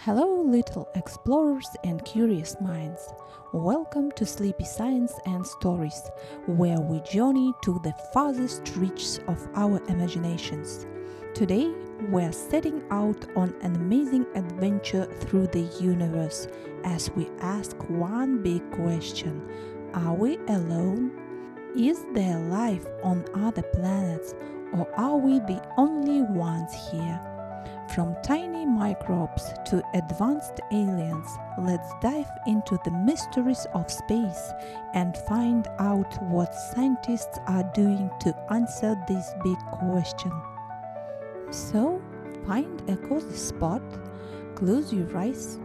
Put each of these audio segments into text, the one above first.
Hello, little explorers and curious minds. Welcome to Sleepy Science and Stories, where we journey to the farthest reaches of our imaginations. Today, we're setting out on an amazing adventure through the universe as we ask one big question: are we alone? Is there life on other planets, or are we the only ones here? From tiny microbes to advanced aliens, let's dive into the mysteries of space and find out what scientists are doing to answer this big question. So, find a cozy spot, close your eyes,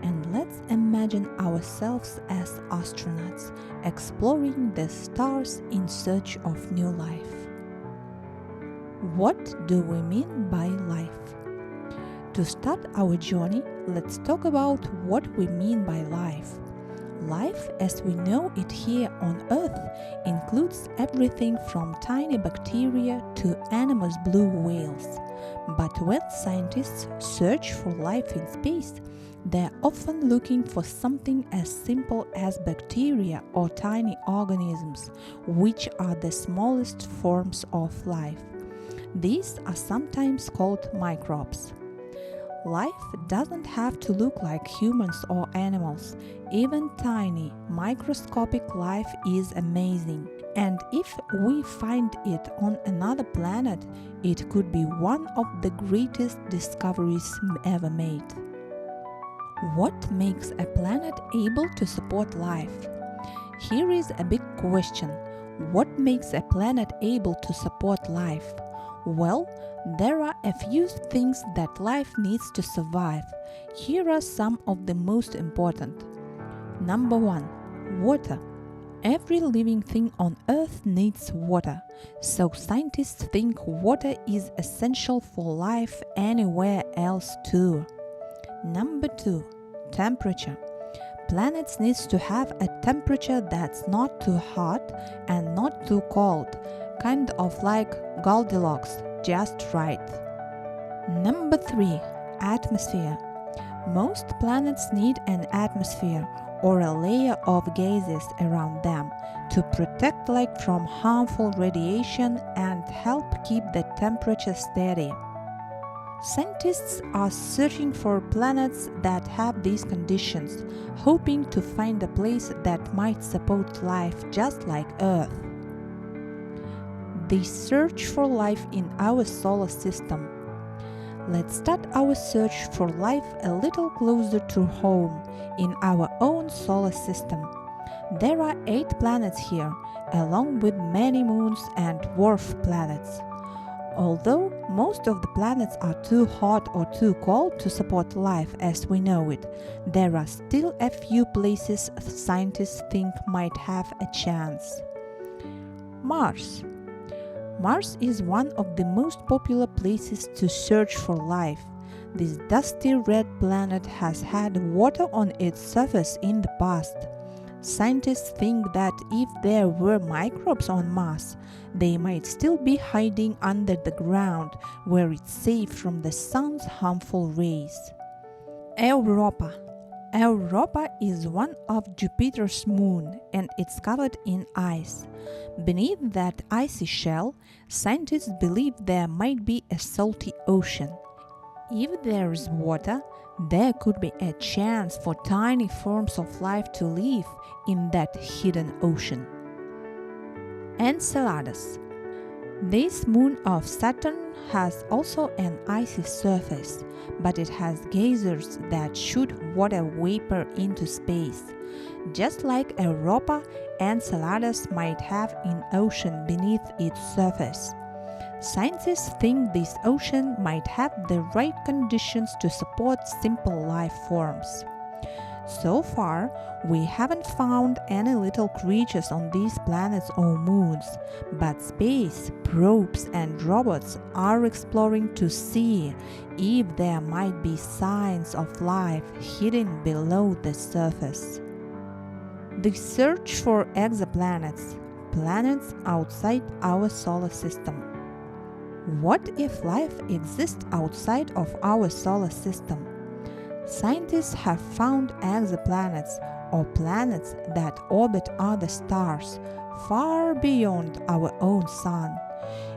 and let's imagine ourselves as astronauts exploring the stars in search of new life. What do we mean by life? To start our journey, let's talk about what we mean by life. Life, as we know it here on Earth, includes everything from tiny bacteria to enormous blue whales. But when scientists search for life in space, they're often looking for something as simple as bacteria or tiny organisms, which are the smallest forms of life. These are sometimes called microbes. Life doesn't have to look like humans or animals. Even tiny, microscopic life is amazing. And if we find it on another planet, it could be one of the greatest discoveries ever made. What makes a planet able to support life? Here is a big question. What makes a planet able to support life? Well, there are a few things that life needs to survive. Here are some of the most important. Number 1. Water. Every living thing on Earth needs water, so scientists think water is essential for life anywhere else too. Number 2. Temperature. Planets need to have a temperature that's not too hot and not too cold, kind of like Goldilocks, just right. Number 3. Atmosphere. Most planets need an atmosphere or a layer of gases around them to protect light from harmful radiation and help keep the temperature steady. Scientists are searching for planets that have these conditions, hoping to find a place that might support life just like Earth. They search for life in our solar system. Let's start our search for life a little closer to home, in our own solar system. There are 8 planets here, along with many moons and dwarf planets. Although most of the planets are too hot or too cold to support life as we know it, there are still a few places scientists think might have a chance. Mars. Mars is one of the most popular places to search for life. This dusty red planet has had water on its surface in the past. Scientists think that if there were microbes on Mars, they might still be hiding under the ground, where it's safe from the sun's harmful rays. Europa. Europa is one of Jupiter's moons, and it's covered in ice. Beneath that icy shell, scientists believe there might be a salty ocean. If there is water, there could be a chance for tiny forms of life to live in that hidden ocean. Enceladus. This moon of Saturn has also an icy surface, but it has geysers that shoot water vapor into space. Just like Europa, Enceladus might have an ocean beneath its surface. Scientists think this ocean might have the right conditions to support simple life forms. So far, we haven't found any little creatures on these planets or moons, but space probes and robots are exploring to see if there might be signs of life hidden below the surface. The search for exoplanets, planets outside our solar system. What if life exists outside of our solar system? Scientists have found exoplanets, or planets that orbit other stars far beyond our own Sun.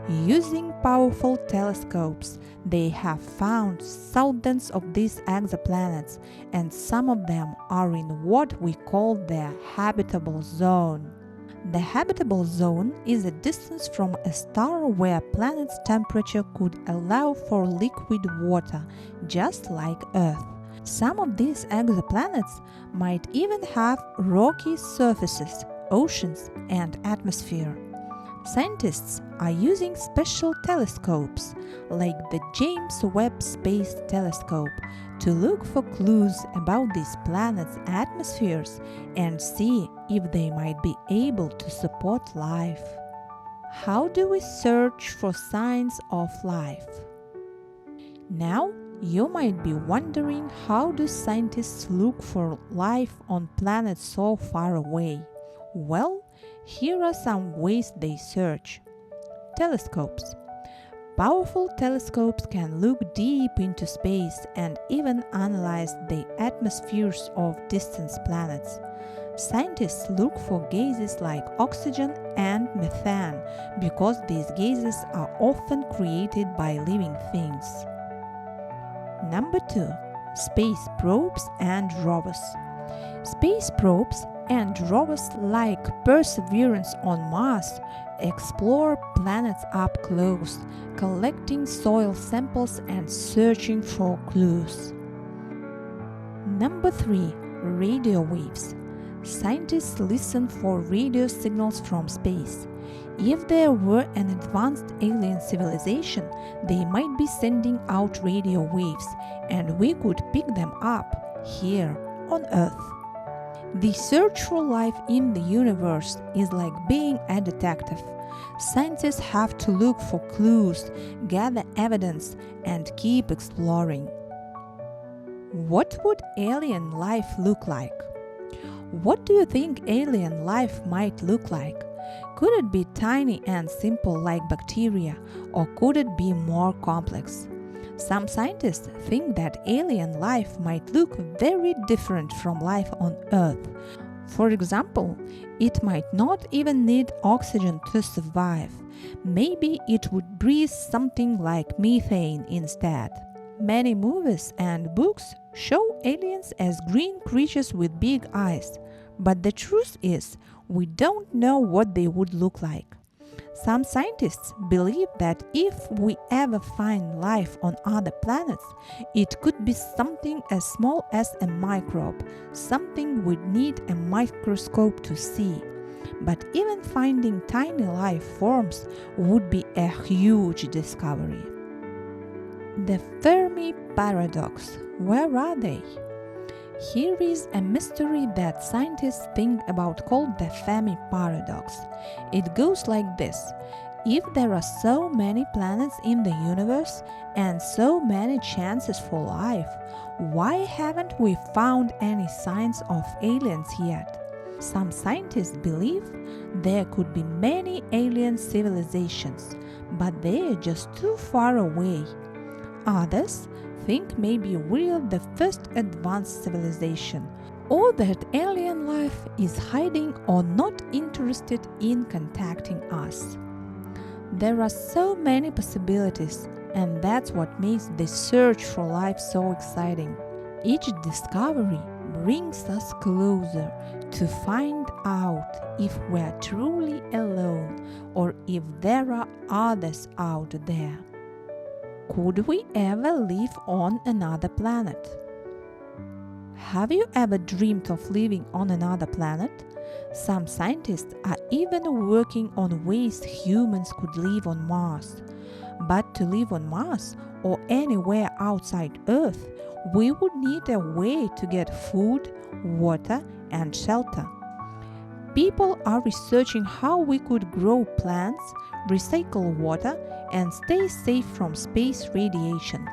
Using powerful telescopes, they have found thousands of these exoplanets, and some of them are in what we call their habitable zone. The habitable zone is a distance from a star where a planet's temperature could allow for liquid water, just like Earth. Some of these exoplanets might even have rocky surfaces, oceans, and atmosphere. Scientists are using special telescopes, like the James Webb Space Telescope, to look for clues about these planets' atmospheres and see if they might be able to support life. How do we search for signs of life? Now, you might be wondering, how do scientists look for life on planets so far away? Well, here are some ways they search. Telescopes. Powerful telescopes can look deep into space and even analyze the atmospheres of distant planets. Scientists look for gases like oxygen and methane because these gases are often created by living things. Number 2. Space probes and rovers. Space probes and rovers like Perseverance on Mars explore planets up close, collecting soil samples and searching for clues. Number 3. Radio waves. Scientists listen for radio signals from space. If there were an advanced alien civilization, they might be sending out radio waves, and we could pick them up here on Earth. The search for life in the universe is like being a detective. Scientists have to look for clues, gather evidence, and keep exploring. What would alien life look like? What do you think alien life might look like? Could it be tiny and simple like bacteria, or could it be more complex? Some scientists think that alien life might look very different from life on Earth. For example, it might not even need oxygen to survive. Maybe it would breathe something like methane instead. Many movies and books show aliens as green creatures with big eyes, but the truth is, we don't know what they would look like. Some scientists believe that if we ever find life on other planets, it could be something as small as a microbe, something we'd need a microscope to see. But even finding tiny life forms would be a huge discovery. The Fermi paradox. Where are they? Here is a mystery that scientists think about called the Fermi paradox. It goes like this. If there are so many planets in the universe and so many chances for life, why haven't we found any signs of aliens yet? Some scientists believe there could be many alien civilizations, but they are just too far away. Others think maybe we're the first advanced civilization, or that alien life is hiding or not interested in contacting us. There are so many possibilities, and that's what makes the search for life so exciting. Each discovery brings us closer to find out if we're truly alone or if there are others out there. Could we ever live on another planet? Have you ever dreamed of living on another planet? Some scientists are even working on ways humans could live on Mars. But to live on Mars or anywhere outside Earth, we would need a way to get food, water, and shelter. People are researching how we could grow plants, recycle water, and stay safe from space radiation.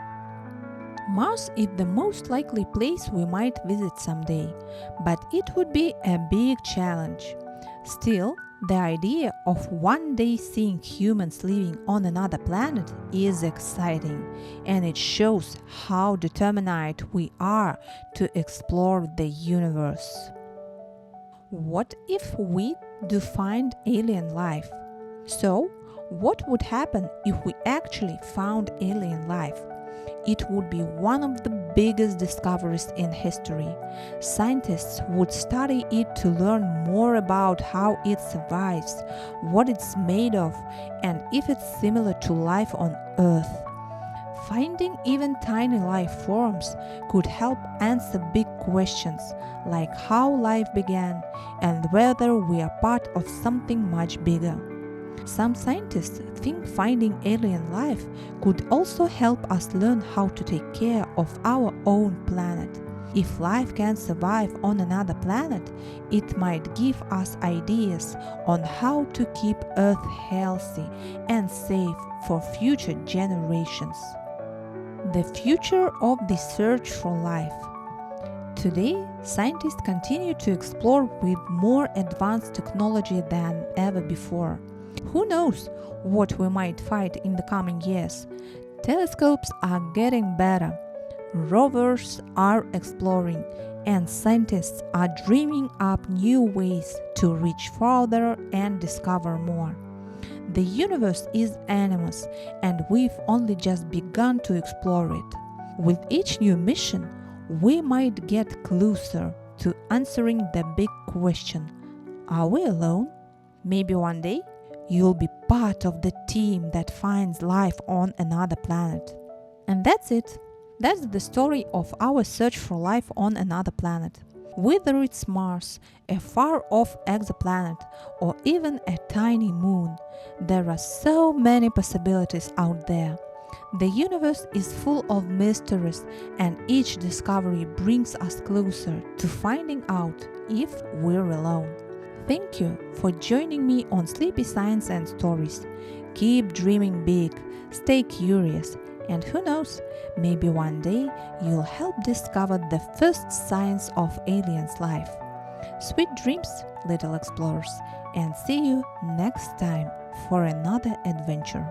Mars is the most likely place we might visit someday, but it would be a big challenge. Still, The idea of one day seeing humans living on another planet is exciting, and it shows how determined we are to explore the universe. What if we do find alien life? So, what would happen if we actually found alien life? It would be one of the biggest discoveries in history. Scientists would study it to learn more about how it survives, what it's made of, and if it's similar to life on Earth. Finding even tiny life forms could help answer big questions like how life began and whether we are part of something much bigger. Some scientists think finding alien life could also help us learn how to take care of our own planet. If life can survive on another planet, it might give us ideas on how to keep Earth healthy and safe for future generations. The future of the search for life. Today, scientists continue to explore with more advanced technology than ever before. Who knows what we might find in the coming years? Telescopes are getting better, rovers are exploring, and scientists are dreaming up new ways to reach farther and discover more. The universe is enormous, and we've only just begun to explore it. With each new mission, we might get closer to answering the big question: are we alone? Maybe one day you'll be part of the team that finds life on another planet. And that's it. That's the story of our search for life on another planet. Whether it's Mars, a far-off exoplanet, or even a tiny moon, there are so many possibilities out there. The universe is full of mysteries, and each discovery brings us closer to finding out if we're alone. Thank you for joining me on Sleepy Science and Stories. Keep dreaming big, stay curious, and who knows, maybe one day you'll help discover the first signs of aliens' life. Sweet dreams, little explorers, and see you next time for another adventure.